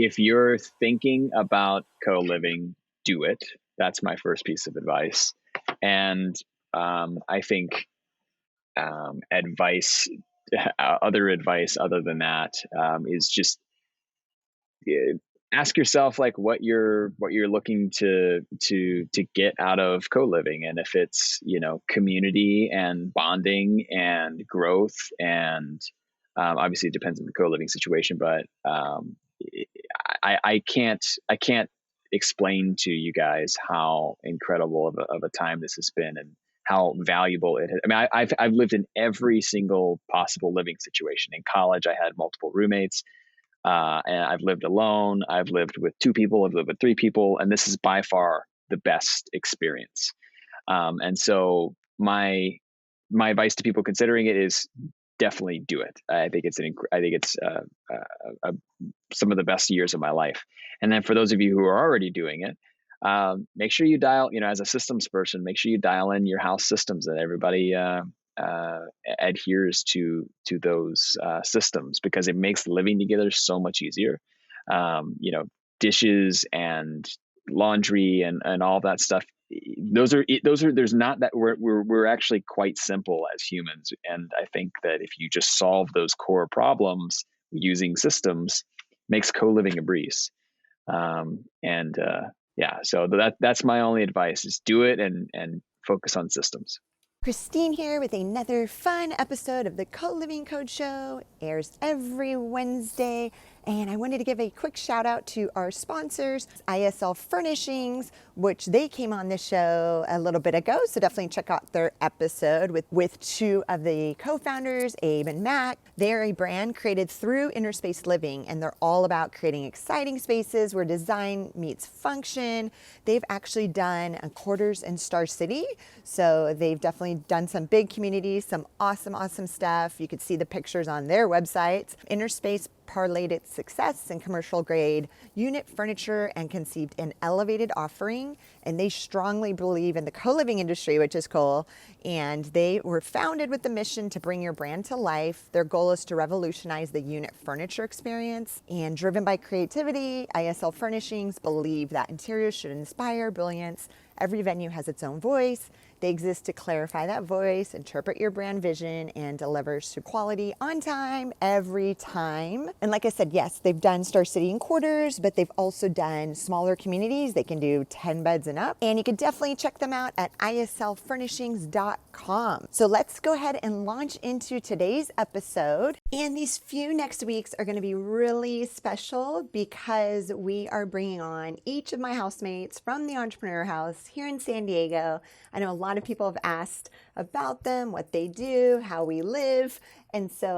if you're thinking about co-living, do it. That's my first piece of advice. And I think advice, other advice other than that, is just ask yourself like what you're looking to get out of co-living, and if it's community and bonding and growth, and obviously it depends on the co-living situation, but I can't explain to you guys how incredible of a time this has been, and how valuable it has. I mean, I've lived in every single possible living situation. In college, I had multiple roommates. And I've lived alone. I've lived with 2 people. I've lived with 3 people, and this is by far the best experience. And so my advice to people considering it is definitely do it. I think it's some of the best years of my life. And then for those of you who are already doing it, make sure you dial, as a systems person, make sure you dial in your house systems, that everybody adheres to those systems, because it makes living together so much easier. Dishes and laundry and all that stuff. There's not that we're actually quite simple as humans. And I think that if you just solve those core problems using systems, makes co-living a breeze. So that's my only advice, is do it and focus on systems. Christine here with another fun episode of the Coliving Code Show. Airs every Wednesday, and I wanted to give a quick shout out to our sponsors, Isl Furnishings, which they came on this show a little bit ago, so definitely check out their episode with 2 of the co-founders, Abe and Mac. They're a brand created through inner space living, and they're all about creating exciting spaces where design meets function. They've actually done quarters in Star City, so they've definitely done some big communities, some awesome stuff. You could see the pictures on their website. Inner Space parlayed its success in commercial grade unit furniture and conceived an elevated offering, and they strongly believe in the co-living industry, which is cool. And they were founded with the mission to bring your brand to life. Their goal is to revolutionize the unit furniture experience, and driven by creativity, Isl Furnishings believe that interiors should inspire brilliance. Every venue has its own voice. They exist to clarify that voice, interpret your brand vision, and delivers to quality on time, every time. And like I said, yes, they've done Star City and quarters, but they've also done smaller communities. They can do 10 beds and up. And you can definitely check them out at islfurnishings.com. So let's go ahead and launch into today's episode. And these few next weeks are going to be really special, because we are bringing on each of my housemates from the Entrepreneur House here in San Diego. I know a lot of people have asked about them, what they do, how we live. And so,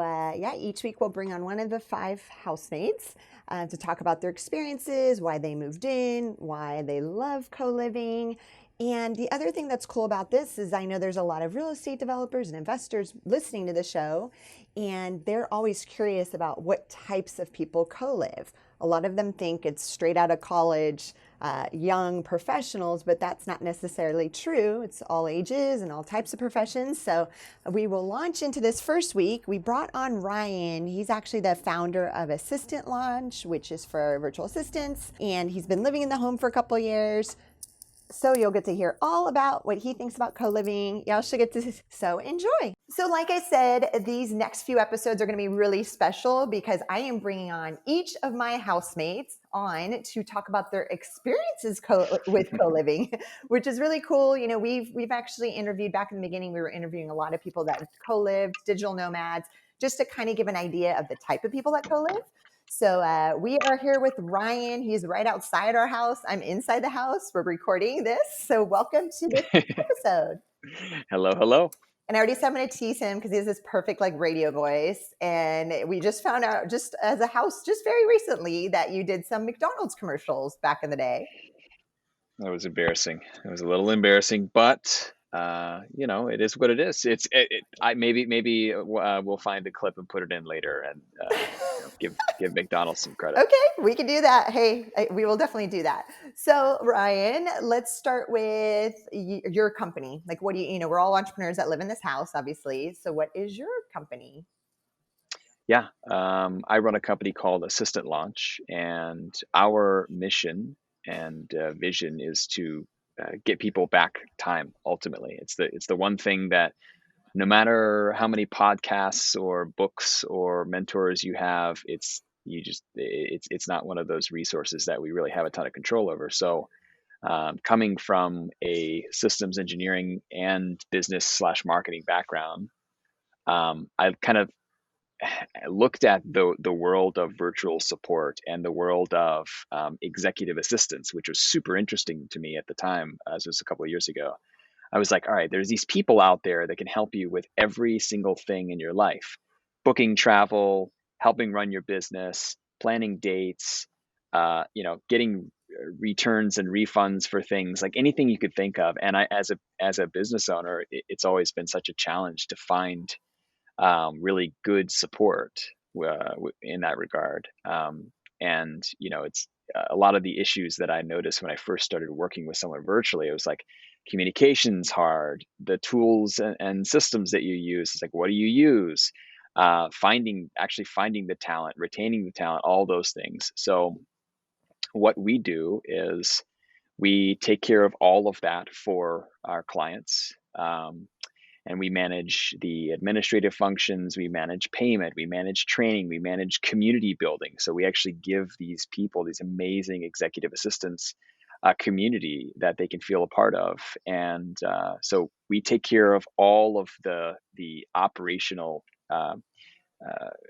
each week we'll bring on one of the 5 housemates to talk about their experiences, why they moved in, why they love co-living. And the other thing that's cool about this is I know there's a lot of real estate developers and investors listening to the show, and they're always curious about what types of people co-live. A lot of them think it's straight out of college, young professionals, but that's not necessarily true. It's all ages and all types of professions. So we will launch into this first week. We brought on Ryan. He's actually the founder of Assistant Launch, which is for virtual assistants. And he's been living in the home for a couple of years. So you'll get to hear all about what he thinks about co-living. Y'all should get to, so enjoy. So like I said, these next few episodes are going to be really special, because I am bringing on each of my housemates on to talk about their experiences with co-living, which is really cool. You know, we've actually interviewed, back in the beginning, we were interviewing a lot of people that co-lived, digital nomads, just to kind of give an idea of the type of people that co-live. So we are here with Ryan. He's right outside our house. I'm inside the house. We're recording this. So welcome to this episode. Hello. And I already said I'm going to tease him because he has this perfect radio voice. And we just found out, just as a house, just very recently, that you did some McDonald's commercials back in the day. That was embarrassing. It was a little embarrassing, but it is what it is. Maybe we'll find a clip and put it in later, and give McDonald's some credit. Okay, we can do that. Hey, we will definitely do that. So Ryan, let's start with your company. What do we're all entrepreneurs that live in this house, obviously. So what is your company? Yeah, I run a company called Assistant Launch, and our mission and vision is to get people back time. Ultimately, it's the one thing that no matter how many podcasts or books or mentors you have, it's not one of those resources that we really have a ton of control over. So, coming from a systems engineering and business slash marketing background, I kind of looked at the world of virtual support and the world of executive assistants, which was super interesting to me at the time, as it was a couple of years ago. I was like, all right, there's these people out there that can help you with every single thing in your life: booking travel, helping run your business, planning dates, getting returns and refunds for things, like anything you could think of. And I, as a business owner, it's always been such a challenge to find really good support in that regard. And it's a lot of the issues that I noticed when I first started working with someone virtually. It was like communication's hard, the tools and systems that you use. It's like, what do you use? Finding the talent, retaining the talent, all those things. So what we do is we take care of all of that for our clients. And we manage the administrative functions, we manage payment, we manage training, we manage community building. So we actually give these people, these amazing executive assistants, a community that they can feel a part of. And so we take care of all of the operational and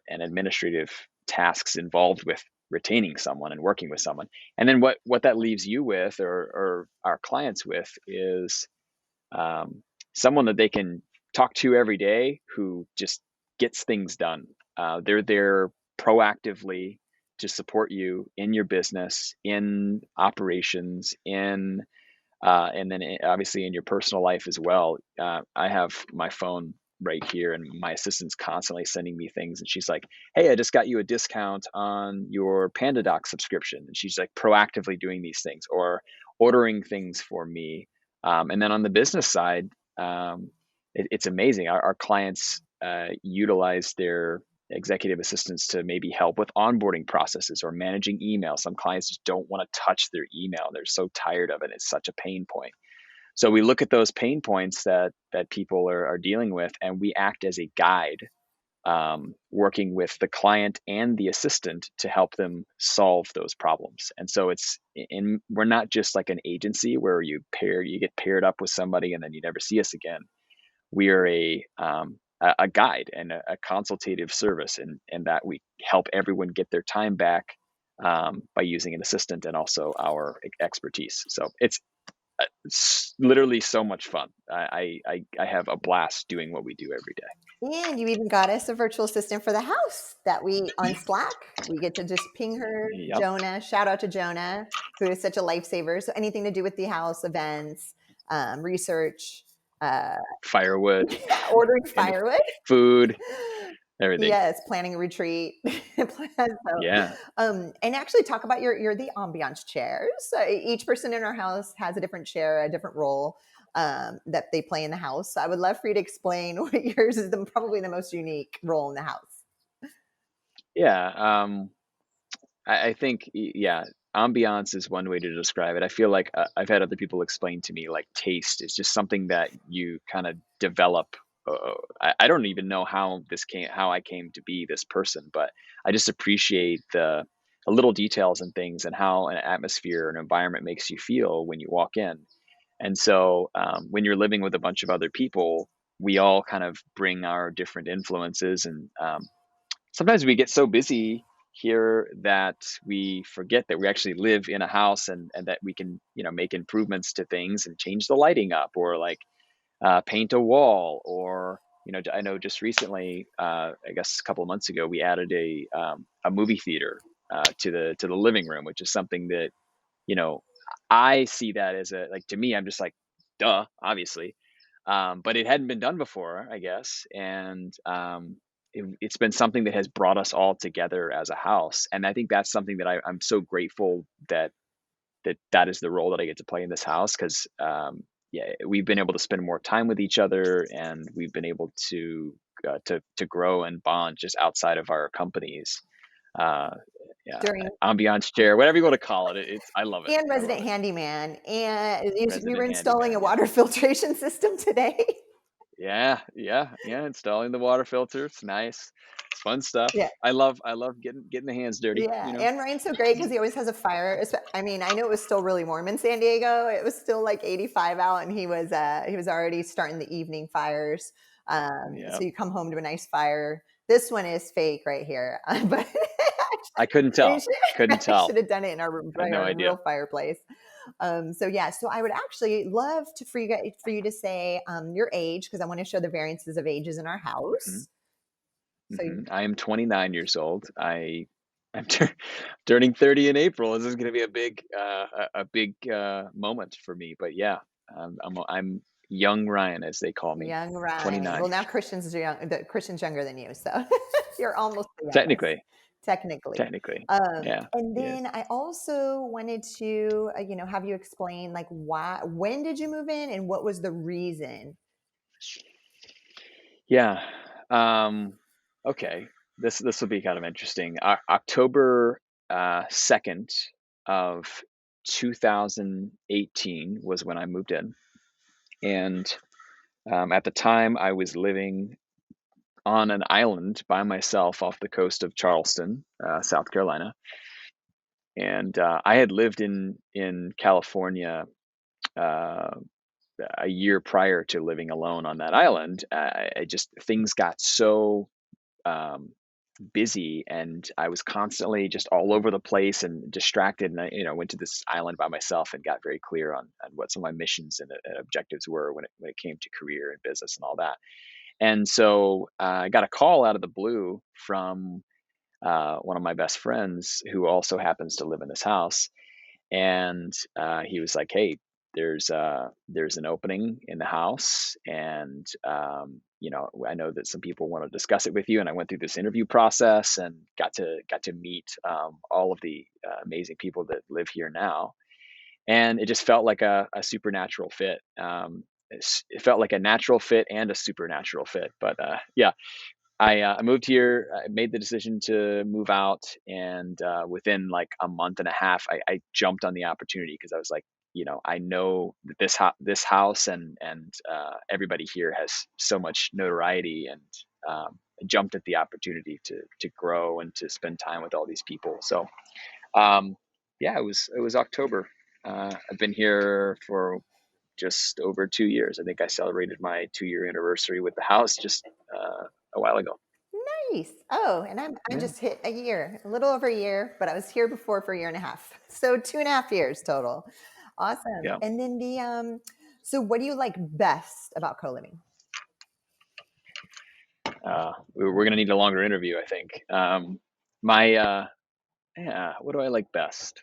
administrative tasks involved with retaining someone and working with someone. And then what that leaves you with, or our clients with, is someone that they can talk to every day who just gets things done. They're there proactively to support you in your business, in operations, and then obviously in your personal life as well. I have my phone right here, and my assistant's constantly sending me things, and she's like, "Hey, I just got you a discount on your PandaDoc subscription," and she's like proactively doing these things or ordering things for me. And then on the business side, it's amazing. Our clients utilize their executive assistants to maybe help with onboarding processes or managing email. Some clients just don't want to touch their email. They're so tired of it. It's such a pain point. So we look at those pain points that people are dealing with, and we act as a guide, working with the client and the assistant to help them solve those problems. And so we're not just like an agency where you get paired up with somebody and then you never see us again. We are a guide and a consultative service, and that we help everyone get their time back by using an assistant and also our expertise. So it's literally so much fun. I have a blast doing what we do every day. And you even got us a virtual assistant for the house that we on Slack. We get to just ping her, Yep. Jonah. Shout out to Jonah, who is such a lifesaver. So anything to do with the house, events, research, Firewood, ordering any firewood. food, everything. Yes, planning a retreat. Yeah. And actually talk about your the ambiance chairs. Each person in our house has a different chair, a different role that they play in the house. So I would love for you to explain what yours is probably the most unique role in the house. Yeah. I think, yeah, ambiance is one way to describe it. I feel like I've had other people explain to me like taste is just something that you kind of develop. I don't even know how I came to be this person, but I just appreciate the little details and things and how an atmosphere, an environment makes you feel when you walk in. And so when you're living with a bunch of other people, we all kind of bring our different influences, and sometimes we get so busy here that we forget that we actually live in a house, and that we can make improvements to things and change the lighting up, or like paint a wall, or I know just recently, I guess a couple of months ago, we added a movie theater to the living room, which is something that you know I see that as to me, I'm just like, duh, obviously. But it hadn't been done before, I guess. And it's been something that has brought us all together as a house. And I think that's something that I'm so grateful that is the role that I get to play in this house. Because yeah, we've been able to spend more time with each other, and we've been able to to grow and bond just outside of our companies. Uh, yeah, During ambiance chair, whatever you want to call it. It's I love it. and I love resident it. handyman, and you were Resident installing a handyman. Yeah. water filtration system today. Yeah. Installing the water filter. It's nice. It's fun stuff. Yeah. I love getting the hands dirty. Yeah, and Ryan's so great because he always has a fire. I mean, I know it was still really warm in San Diego. It was still like 85 out, and he was already starting the evening fires. Yeah. So you come home to a nice fire. This one is fake right here, but I couldn't I tell. Couldn't tell. should have done it in I had no our idea. real fireplace. So yeah, so I would actually love for you to say your age because I want to show the variances of ages in our Hmm. house. So I am 29 years old. I'm turning 30 in April. This is going to be a big moment for me. But yeah, I'm young Ryan, as they call me. young Ryan. 29. Well, now Christian's Christian's younger than you, so you're almost the youngest, Technically, technically. technically. Yeah, And yeah. then I also wanted to, have you explain like when did you move in, and what was the reason? Yeah. Okay. This will be kind of interesting. October 2nd of 2018 was when I moved in, and at the time I was living on an island by myself off the coast of Charleston, South Carolina, and I had lived in California uh, a year prior to living alone on that island. I just things got so um, busy, and I was constantly just all over the place and distracted. And I went to this island by myself and got very clear on what some of my missions and objectives were when it came to career and business and all that. And so I got a call out of the blue from one of my best friends who also happens to live in this house, and he was like, "Hey, there's an opening in the house, and I know that some people want to discuss it with you." And I went through this interview process and got to meet all of the amazing people that live here now, and it just felt like a supernatural fit. It felt like a natural fit and a supernatural fit. But yeah, I moved here. I made the decision to move out, and within like a month and a half, I jumped on the opportunity because I was like, I know that this house and everybody here has so much notoriety, and I jumped at the opportunity to grow and to spend time with all these people. So yeah, it was October. I've been here for just over 2 years. I think I celebrated my 2-year anniversary with the house just a while ago. Nice. Oh, and I Yeah. just hit a year, a little over a year, but I was here before for a year and a half. So 2.5 years total. Awesome. Yeah. And then so what do you like best about co-living? We're gonna need a longer interview, I think. My yeah, what do I like best?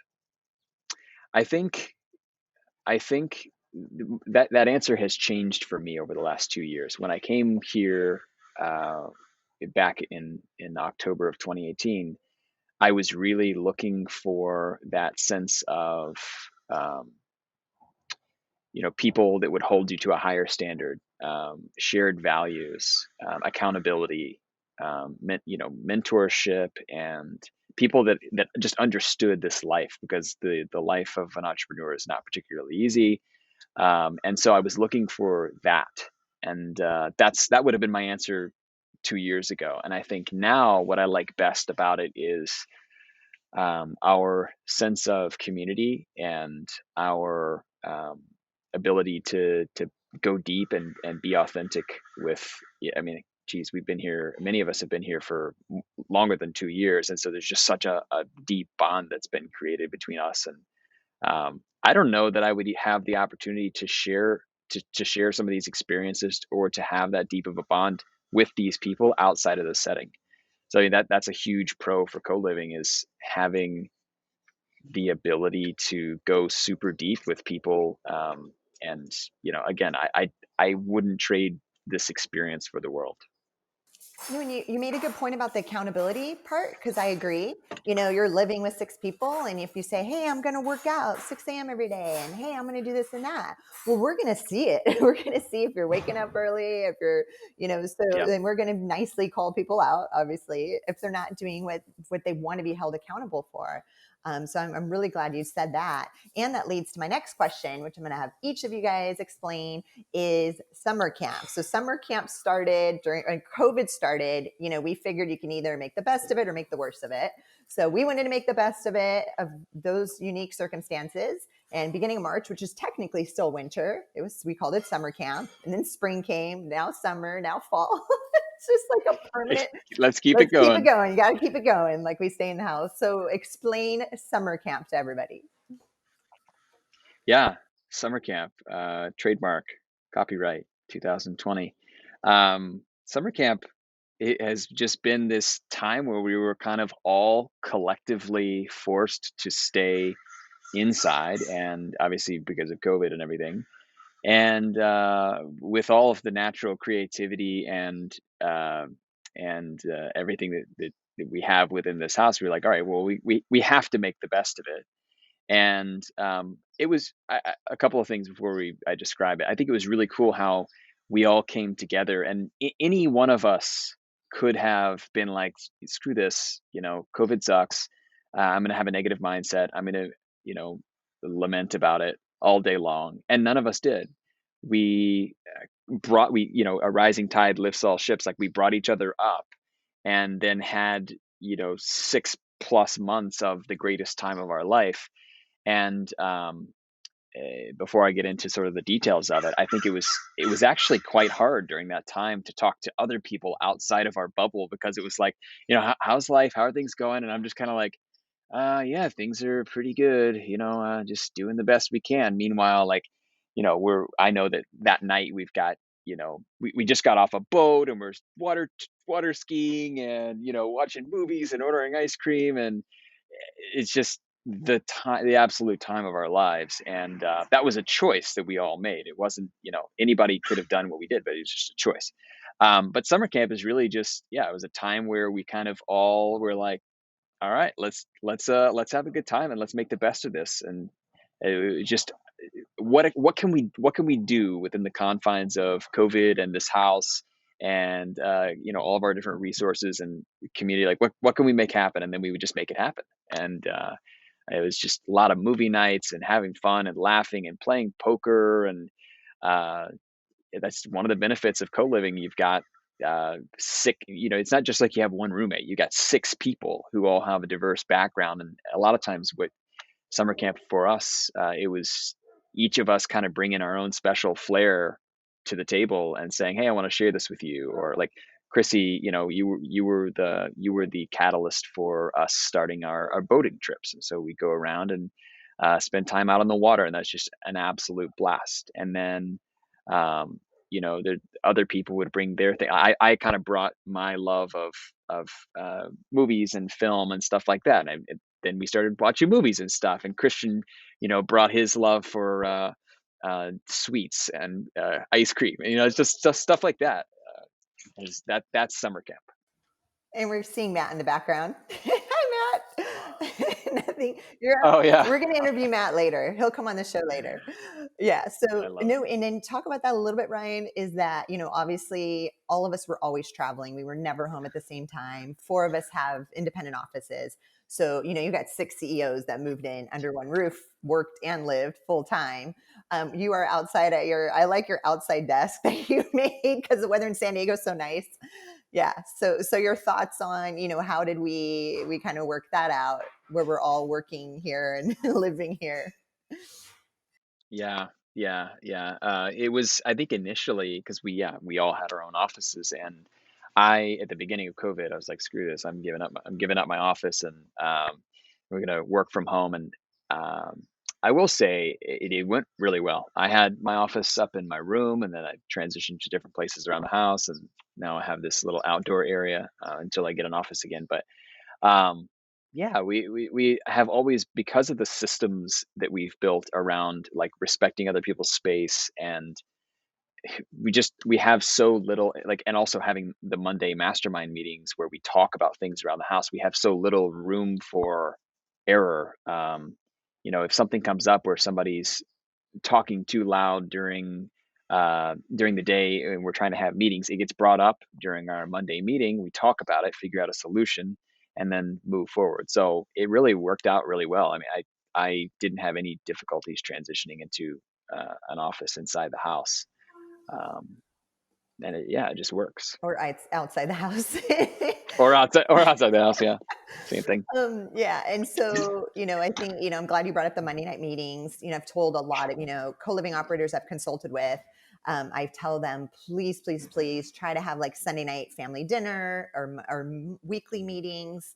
I think I think that answer has changed for me over the last 2 years. When I came here uh, back in October of 2018, I was really looking for that sense of um, people that would hold you to a higher standard, shared values, accountability, mentorship, and people that just understood this life, because the life of an entrepreneur is not particularly easy. And so I was looking for that, and that would have been my answer 2 years ago. And I think now what I like best about it is our sense of community and our ability to go deep and be authentic with. Yeah, I mean, geez, we've been here. Many of us have been here for longer than 2 years, and so there's just such a deep bond that's been created between us. And I don't know that I would have the opportunity to share some of these experiences or to have that deep of a bond with these people outside of this setting. So I mean, that's a huge pro for co-living, is having the ability to go super deep with people. And again, I wouldn't trade this experience for the world. And you made a good point about the accountability part, because I agree. You're living with 6 people, and if you say, hey, I'm going to work out 6 a.m. every day, and hey, I'm going to do this and that, well, we're going to see it. We're going to see if you're waking up early, if you're, so Yeah. then we're going to nicely call people out, obviously, if they're not doing what they want to be held accountable for. So I'm really glad you said that. And that leads to my next question, which I'm going to have each of you guys explain, is summer camp. So summer camp started when COVID started. We figured you can either make the best of it or make the worst of it. So we wanted to make the best of it, of those unique circumstances. And beginning of March, which is technically still winter, we called it summer camp. And then spring came, now summer, now fall. It's just like a permanent. Let's keep it Let's keep it going. going. You got to keep it going, like we stay in the house. So explain summer camp to everybody. Yeah, summer camp, trademark, copyright, 2020. Summer camp, it has just been this time where we were kind of all collectively forced to stay inside, and obviously because of COVID and everything. And with all of the natural creativity and everything that we have within this house, we're like, all right, well, we have to make the best of it. And it was a couple of things before I describe it. I think it was really cool how we all came together, and any one of us could have been like, screw this, COVID sucks. I'm going to have a negative mindset. I'm going to, lament about it all day long. And none of us did. We a rising tide lifts all ships. Like, we brought each other up, and then had, 6+ months of the greatest time of our life. And before I get into sort of the details of it, I think it was actually quite hard during that time to talk to other people outside of our bubble, because it was like, how's life? How are things going? And I'm just kind of like, yeah, things are pretty good. Just doing the best we can. Meanwhile, like, I know that night we've got, we just got off a boat, and we're water skiing, and watching movies and ordering ice cream, and it's just the absolute time of our lives. And that was a choice that we all made. It wasn't, anybody could have done what we did, but it was just a choice. But summer camp is really just, yeah, it was a time where we kind of all were like, all right, let's have a good time, and let's make the best of this. And it was just, what can we do within the confines of COVID and this house, and all of our different resources and community, like what can we make happen? And then we would just make it happen. And it was just a lot of movie nights and having fun and laughing and playing poker. And uh, that's one of the benefits of co-living. You've got sick, it's not just like you have one roommate. You got 6 people who all have a diverse background. And a lot of times with summer camp for us, it was each of us kind of bringing our own special flair to the table and saying, hey, I want to share this with you. Or like, Chrissy, you were the catalyst for us starting our boating trips. And so we go around and spend time out on the water, and that's just an absolute blast. And then the other people would bring their thing. I kind of brought my love of movies and film and stuff like that. And then we started watching movies and stuff. And Christian, brought his love for sweets and ice cream. It's just stuff like that. That's summer camp. And we're seeing Matt in the background. Hi, Matt. Nothing. Oh yeah, We're going to interview Matt later. He'll come on the show later. Yeah. I So, love no, and then talk about that a little bit, Ryan, is that, obviously all of us were always traveling. We were never home at the same time. 4 of us have independent offices. So, you got 6 CEOs that moved in under one roof, worked and lived full time. You are outside at I like your outside desk that you made, because the weather in San Diego is so nice. Yeah. So your thoughts on, how did we kind of work that out, where we're all working here and living here? Yeah, yeah. It was, I think, initially because we all had our own offices. And at the beginning of COVID, I was like, screw this, I'm giving up my office, and we're gonna work from home. And I will say it went really well. I had my office up in my room, and then I transitioned to different places around the house, and now I have this little outdoor area until I get an office again. But um, yeah, we have always, because of the systems that we've built around like respecting other people's space, and we have so little, like, and also having the Monday mastermind meetings where we talk about things around the house, we have so little room for error. If something comes up where somebody's talking too loud during the day and we're trying to have meetings, it gets brought up during our Monday meeting. We talk about it, figure out a solution, and then move forward. So it really worked out really well. I mean, I didn't have any difficulties transitioning into an office inside the house. Um, and it just works. Or outside the house. Or outside the house. Yeah. Same thing. Yeah. And so, I think, I'm glad you brought up the Monday night meetings. I've told a lot of, co-living operators I've consulted with. I tell them, please, please, please try to have like Sunday night family dinner or weekly meetings.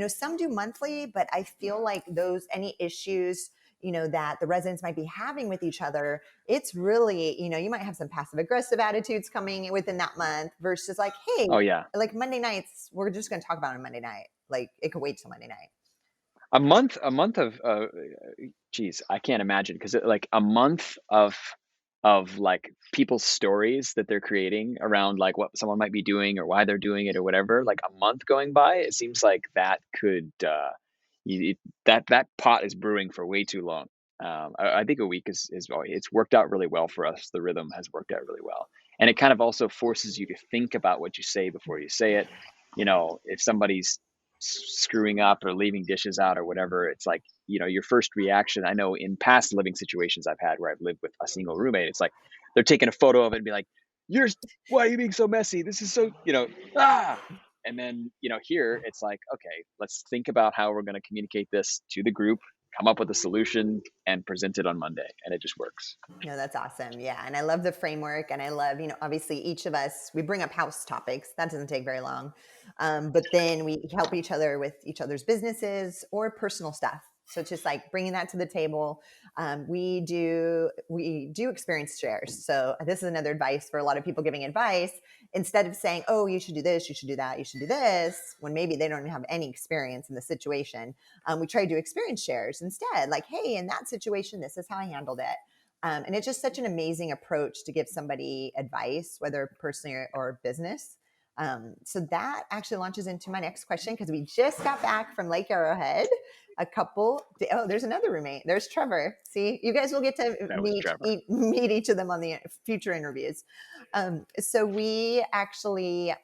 Some do monthly, but I feel like any issues, that the residents might be having with each other, it's really, you might have some passive aggressive attitudes coming within that month versus like, hey, Oh yeah. like Monday nights, we're just going to talk about it on Monday night. Like it could wait till Monday night. A month of geez, I can't imagine, because like a month of like people's stories that they're creating around like what someone might be doing or why they're doing it or whatever, like a month going by, it seems like that could that pot is brewing for way too long. I think a week is it's worked out really well for us. The rhythm has worked out really well, and it kind of also forces you to think about what you say before you say it. If somebody's screwing up or leaving dishes out or whatever, it's like, your first reaction. I know in past living situations I've had where I've lived with a single roommate, it's like they're taking a photo of it and be like, you're why are you being so messy, this is so, ah. And then, here it's like, okay, let's think about how we're going to communicate this to the group, come up with a solution, and present it on Monday, and it just works. No, that's awesome. Yeah. And I love the framework. And I love, obviously each of us, we bring up house topics. That doesn't take very long. But then we help each other with each other's businesses or personal stuff. So it's just like bringing that to the table. We do experience shares. So this is another advice for a lot of people giving advice. Instead of saying, oh, you should do this, you should do that, you should do this, when maybe they don't have any experience in the situation, we try to do experience shares instead. Like, hey, in that situation, this is how I handled it. And it's just such an amazing approach to give somebody advice, whether personally or business. So that actually launches into my next question, because we just got back from Lake Arrowhead. There's another roommate. There's Trevor. See, you guys will get to That was Trevor. meet each of them on the future interviews. So we actually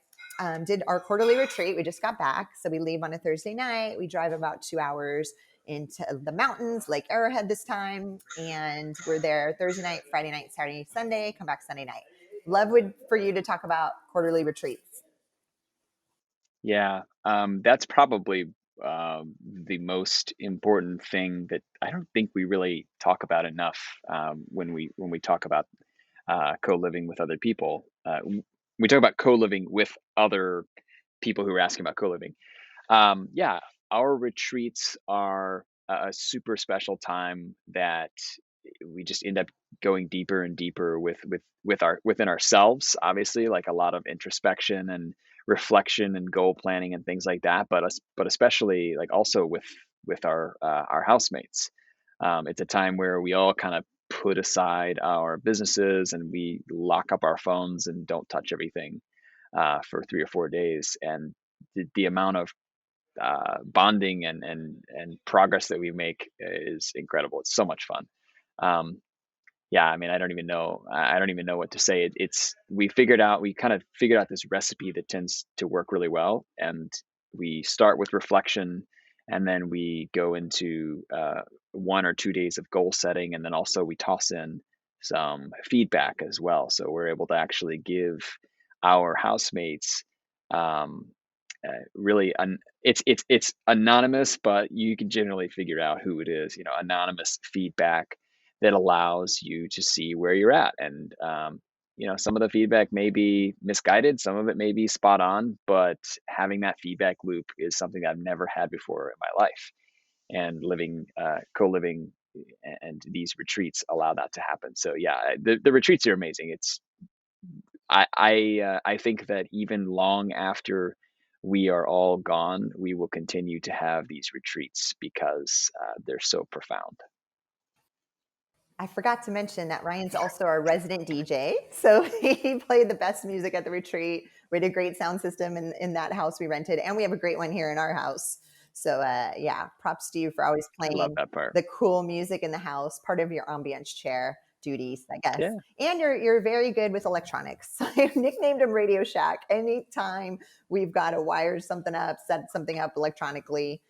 did our quarterly retreat. We just got back. So we leave on a Thursday night. We drive about 2 hours into the mountains, Lake Arrowhead this time. And we're there Thursday night, Friday night, Saturday, Sunday, come back Sunday night. Love for you to talk about quarterly retreats. Yeah, that's probably the most important thing that I don't think we really talk about enough, when we talk about co-living with other people. We talk about co-living with other people who are asking about co-living. Yeah, our retreats are a super special time that we just end up going deeper and deeper within ourselves. Obviously, like a lot of introspection and reflection and goal planning and things like that. But especially like also with our housemates. It's a time where we all kind of put aside our businesses and we lock up our phones and don't touch everything for 3 or 4 days. And the amount of bonding and progress that we make is incredible. It's so much fun. Um, yeah, I mean, I don't even know. I don't even know what to say. We kind of figured out this recipe that tends to work really well. And we start with reflection, and then we go into 1 or 2 days of goal setting, and then also we toss in some feedback as well. So we're able to actually give our housemates um, really it's anonymous, but you can generally figure out who it is. Anonymous feedback that allows you to see where you're at. And some of the feedback may be misguided, some of it may be spot on, but having that feedback loop is something I've never had before in my life. And co-living and these retreats allow that to happen. So yeah, the retreats are amazing. I think that even long after we are all gone, we will continue to have these retreats because they're so profound. I forgot to mention that Ryan's also our resident DJ. So he played the best music at the retreat. We had a great sound system in that house we rented, and we have a great one here in our house. So yeah, props to you for always I love playing that part. the cool music in the house, part of your ambience chair duties, I guess. Yeah. And you're very good with electronics. I've nicknamed him Radio Shack. Anytime we've got to wire something up, set something up electronically,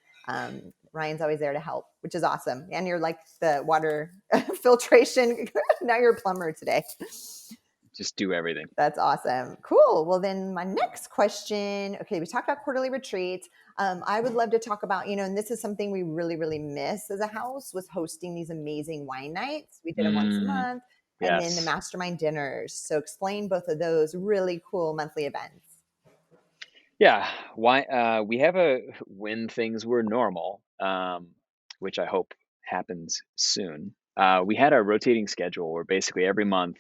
Ryan's always there to help, which is awesome. And you're like the water filtration. Now you're a plumber today. Just do everything. That's awesome. Cool. Well, then my next question. Okay, we talked about quarterly retreats. I would love to talk about, and this is something we really, really miss as a house, was hosting these amazing wine nights. We did them once a month, and then the mastermind dinners. So explain both of those really cool monthly events. Yeah. Why we have when things were normal, which I hope happens soon. We had a rotating schedule where basically every month,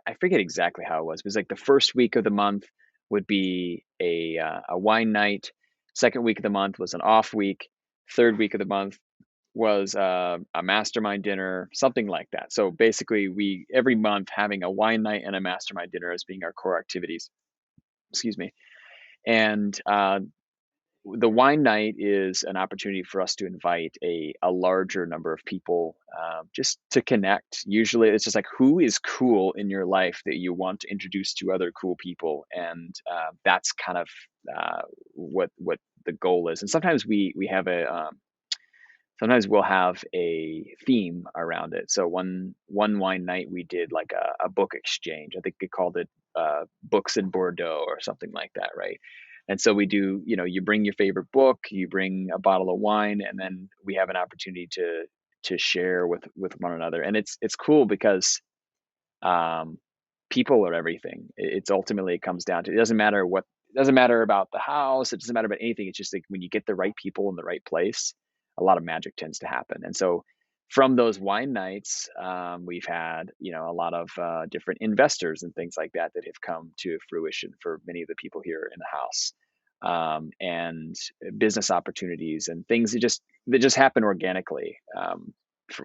I forget exactly how it was. It was like the first week of the month would be a wine night. Second week of the month was an off week. Third week of the month was a mastermind dinner, something like that. So basically, we every month having a wine night and a mastermind dinner as being our core activities. Excuse me. And the wine night is an opportunity for us to invite a larger number of people, just to connect. Usually it's just like, who is cool in your life that you want to introduce to other cool people, and that's kind of what the goal is. And sometimes we have sometimes we'll have a theme around it. So one wine night we did like a book exchange. I think we called it Books in Bordeaux or something like that, right? And so we do, you bring your favorite book, you bring a bottle of wine, and then we have an opportunity to share with one another. And it's cool because people are everything. It's ultimately, it comes down to, it doesn't matter about the house, it doesn't matter about anything. It's just like when you get the right people in the right place, a lot of magic tends to happen. And so from those wine nights, we've had, a lot of different investors and things like that have come to fruition for many of the people here in the house, and business opportunities and things that just happen organically,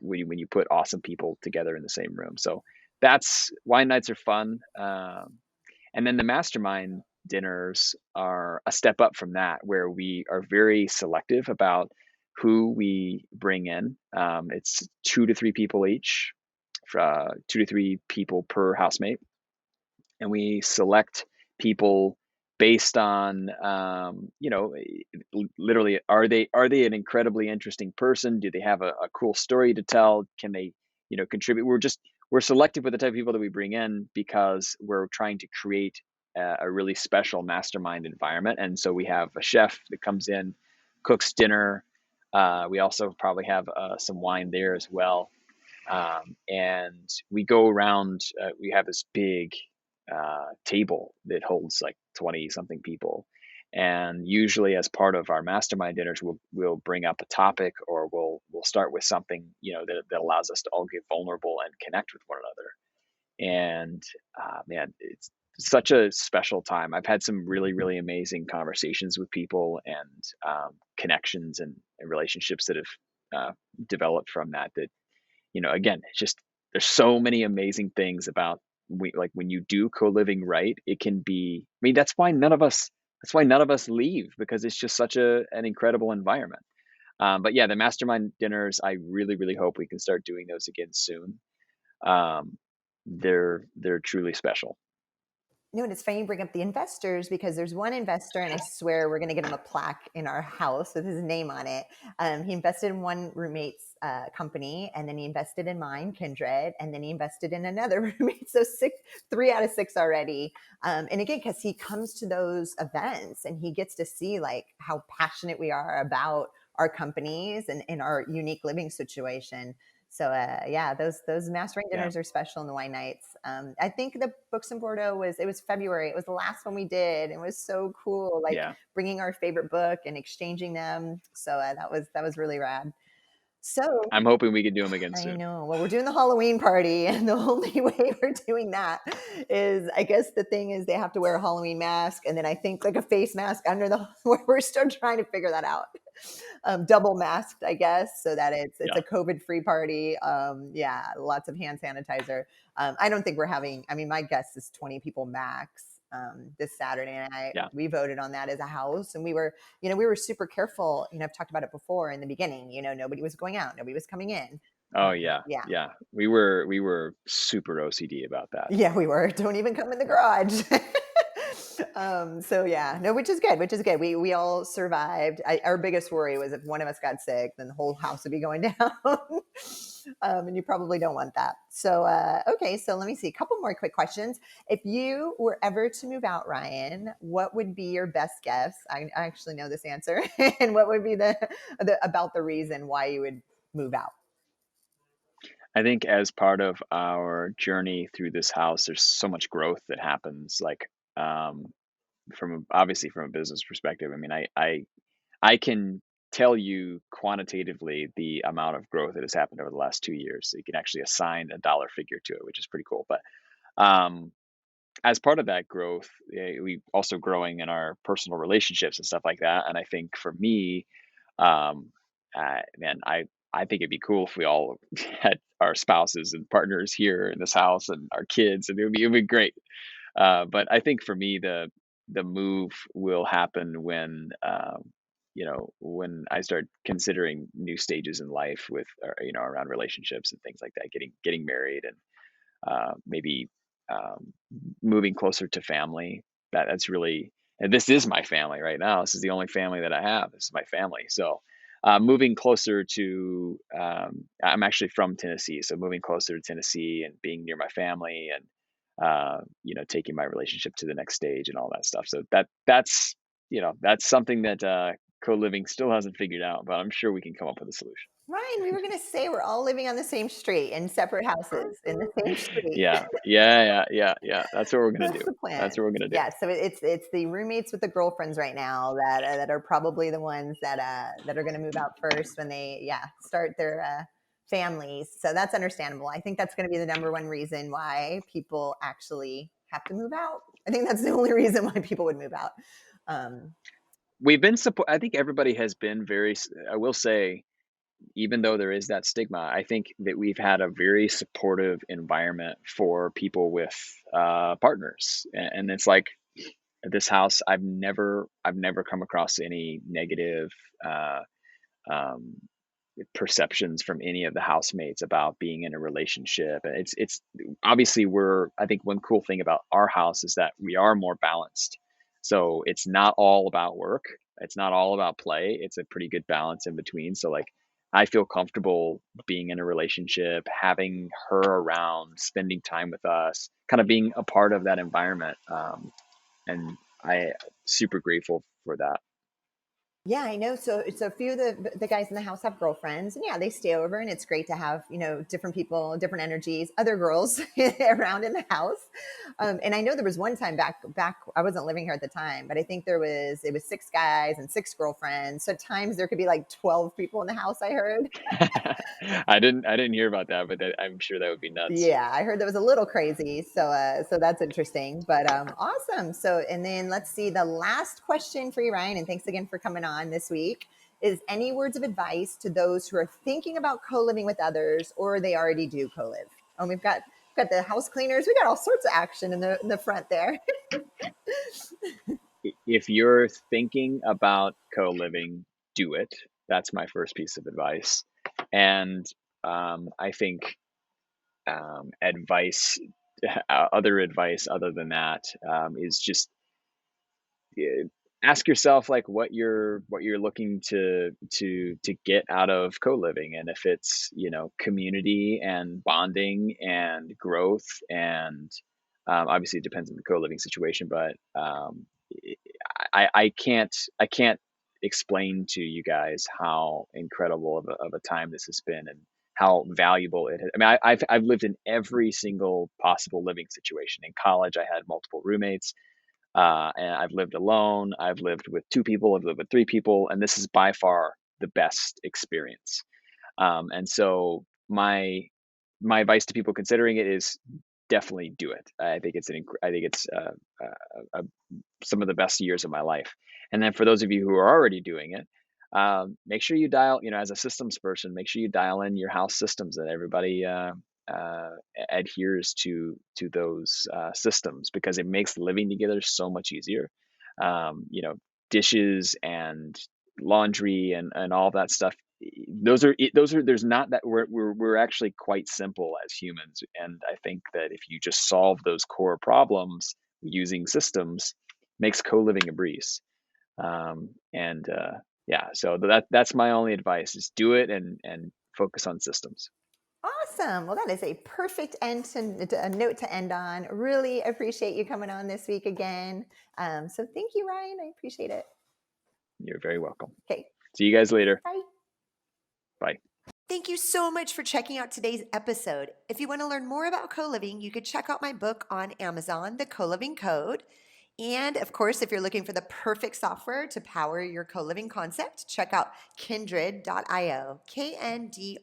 when you put awesome people together in the same room. So that's, wine nights are fun, and then the mastermind dinners are a step up from that, where we are very selective about who we bring in. It's 2 to 3 people each, 2 to 3 people per housemate, and we select people based on, literally, are they an incredibly interesting person? Do they have a cool story to tell? Can they, contribute? We're selective with the type of people that we bring in because we're trying to create a really special mastermind environment. And so we have a chef that comes in, cooks dinner. We also probably have some wine there as well. And we go around, we have this big table that holds like 20 something people. And usually as part of our mastermind dinners, we'll bring up a topic, or we'll start with something, that allows us to all get vulnerable and connect with one another. And man, it's such a special time. I've had some really, really amazing conversations with people, and connections and relationships that have developed from that. Again, it's just, there's so many amazing things about, like when you do co-living right, it can be, I mean, that's why none of us leave, because it's just such an incredible environment. But yeah, the mastermind dinners, I really, really hope we can start doing those again soon. They're truly special. And it's funny you bring up the investors, because there's one investor, and I swear we're going to get him a plaque in our house with his name on it. He invested in one roommate's company, and then he invested in mine, Kindred, and then he invested in another roommate. So 3 out of 6 already. And again, because he comes to those events and he gets to see like how passionate we are about our companies and in our unique living situation. So yeah, those mastering dinners are special, in the wine nights. I think the Books in Bordeaux was February. It was the last one we did. It was so cool, like bringing our favorite book and exchanging them. So that was really rad. So I'm hoping we can do them again soon. I know. Well, we're doing the Halloween party, and the only way we're doing that is, I guess the thing is, they have to wear a Halloween mask, and then I think like a face mask under the. We're still trying to figure that out. double masked, I guess, so that it's Yeah. a COVID-free party. Yeah, lots of hand sanitizer. I don't think we're having. I mean, my guess is 20 people max this Saturday, and Yeah. we voted on that as a house, and we were super careful. I've talked about it before in the beginning. Nobody was going out, nobody was coming in. Oh yeah. Yeah, Yeah. We were super OCD about that. yeah, we were. Don't even come in the garage. So yeah, no, which is good. Which is good. We all survived. Our biggest worry was if one of us got sick, then the whole house would be going down. And you probably don't want that. So okay, so let me see. A couple more quick questions. If you were ever to move out, Ryan, what would be your best guess? I actually know this answer, and what would be the about the reason why you would move out? I think as part of our journey through this house, there's so much growth that happens. Like, obviously from a business perspective. I mean, I can tell you quantitatively the amount of growth that has happened over the last 2 years. So you can actually assign a dollar figure to it, which is pretty cool. But um, as part of that growth, we also growing in our personal relationships and stuff like that. And I think for me, um, man, I think it'd be cool if we all had our spouses and partners here in this house and our kids, and it would be great. But I think for me, the move will happen when when I start considering new stages in life with around relationships and things like that, getting married and maybe um, moving closer to family. That's really, and this is my family right now. This is the only family that I have. This is my family. So moving closer to, I'm actually from Tennessee, so moving closer to Tennessee and being near my family and taking my relationship to the next stage and all that stuff. So that's something that co-living still hasn't figured out, but I'm sure we can come up with a solution. Ryan, we were going to say we're all living on the same street in separate houses in the same street. Yeah, yeah, yeah, yeah, yeah. That's what we're gonna That's do. the plan. That's what we're gonna do. Yeah, so it's the roommates with the girlfriends right now that are probably the ones that are going to move out first when they start their families. So that's understandable. I think that's going to be the number one reason why people actually have to move out. I think that's the only reason why people would move out. Um, We've been support. I think everybody has been I will say, even though there is that stigma, I think that we've had a very supportive environment for people with partners, and it's like this house. I've never come across any negative uh, um, perceptions from any of the housemates about being in a relationship. It's obviously I think one cool thing about our house is that we are more balanced. So it's not all about work. It's not all about play. It's a pretty good balance in between. So like I feel comfortable being in a relationship, having her around, spending time with us, kind of being a part of that environment. And I super grateful for that. Yeah, I know. So a few of the guys in the house have girlfriends, and yeah, they stay over, and it's great to have different people, different energies, other girls around in the house. And I know there was one time back I wasn't living here at the time, but I think it was six guys and six girlfriends. So at times there could be like 12 people in the house. I heard. I didn't hear about that, but I'm sure that would be nuts. Yeah, I heard that was a little crazy. So that's interesting, but awesome. So, and then let's see the last question for you, Ryan, and thanks again for coming on this week. Is any words of advice to those who are thinking about co-living with others or they already do co-live? Oh, we've got the house cleaners. We got all sorts of action in the front there. If you're thinking about co-living, do it. That's my first piece of advice. And I think advice, other advice other than that, is just uh, ask yourself like what you're looking to get out of co-living, and if it's community and bonding and growth and obviously it depends on the co-living situation, but I can't explain to you guys how incredible of a time this has been and how valuable it has. I mean, I've lived in every single possible living situation. In college, I had multiple roommates, and I've lived alone. I've lived with two people. I've lived with three people, and this is by far the best experience. And so my advice to people considering it is definitely do it. I think it's some of the best years of my life. And then for those of you who are already doing it, make sure you dial, as a systems person, make sure you dial in your house systems, and everybody adheres to those systems, because it makes living together so much easier. Dishes and laundry and all that stuff, there's not that we're actually quite simple as humans, and I think that if you just solve those core problems using systems, makes co-living a breeze. And yeah, so that's my only advice, is do it and focus on systems. Awesome. Well, that is a perfect a note to end on. Really appreciate you coming on this week again. So thank you, Ryan. I appreciate it. You're very welcome. Okay. See you guys later. Bye. Bye. Thank you so much for checking out today's episode. If you want to learn more about co-living, you could check out my book on Amazon, The Coliving Code. And of course, if you're looking for the perfect software to power your co-living concept, check out kindred.io, KNDRD.io.